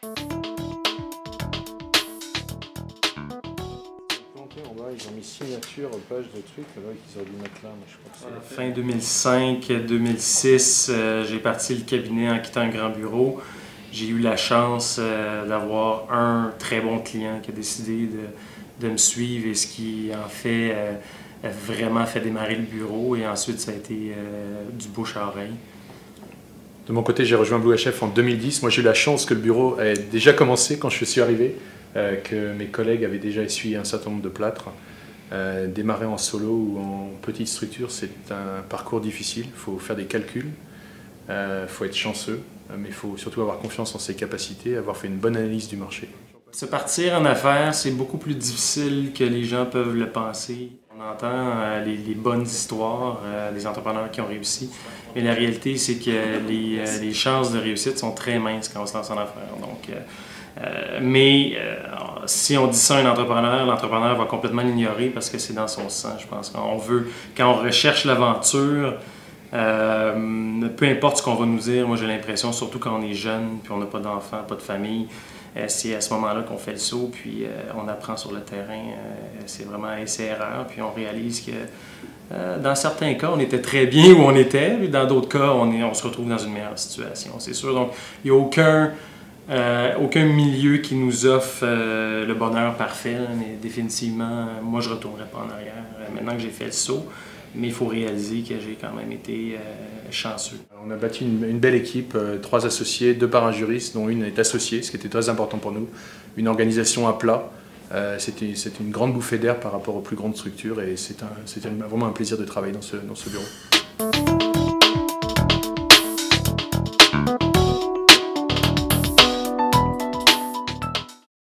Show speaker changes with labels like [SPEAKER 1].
[SPEAKER 1] Ils ont mis signature, page de trucs, là, qu'ils auraient dû mettre là, mais je crois que c'est...
[SPEAKER 2] Fin 2005-2006, j'ai parti le cabinet en quittant un grand bureau. J'ai eu la chance d'avoir un très bon client qui a décidé de me suivre et ce qui en fait a vraiment fait démarrer le bureau, et ensuite ça a été du bouche à oreille.
[SPEAKER 1] De mon côté, j'ai rejoint Blue HF en 2010. Moi, j'ai eu la chance que le bureau ait déjà commencé quand je suis arrivé, que mes collègues avaient déjà essuyé un certain nombre de plâtres. Démarrer en solo ou en petite structure, c'est un parcours difficile. Il faut faire des calculs, il faut être chanceux, mais il faut surtout avoir confiance en ses capacités, avoir fait une bonne analyse du marché.
[SPEAKER 2] Se partir en affaires, c'est beaucoup plus difficile que les gens peuvent le penser. On entend les bonnes histoires des entrepreneurs qui ont réussi, mais la réalité, c'est que les chances de réussite sont très minces quand on se lance en affaires. Donc, si on dit ça à un entrepreneur, l'entrepreneur va complètement l'ignorer parce que c'est dans son sang, je pense. Quand on recherche l'aventure, peu importe ce qu'on va nous dire, moi j'ai l'impression, surtout quand on est jeune, puis on n'a pas d'enfants, pas de famille, c'est à ce moment-là qu'on fait le saut, puis on apprend sur le terrain. C'est vraiment essai-erreur, puis on réalise que dans certains cas, on était très bien où on était, puis dans d'autres cas, on se retrouve dans une meilleure situation, c'est sûr. Donc, il n'y a aucun milieu qui nous offre le bonheur parfait, mais définitivement, moi, je ne retournerai pas en arrière maintenant que j'ai fait le saut. Mais il faut réaliser que j'ai quand même été chanceux.
[SPEAKER 1] On a bâti une belle équipe, 3 associés, 2 parajuriste, dont une est associée, ce qui était très important pour nous. Une organisation à plat. C'était une grande bouffée d'air par rapport aux plus grandes structures, et c'était vraiment un plaisir de travailler dans ce bureau.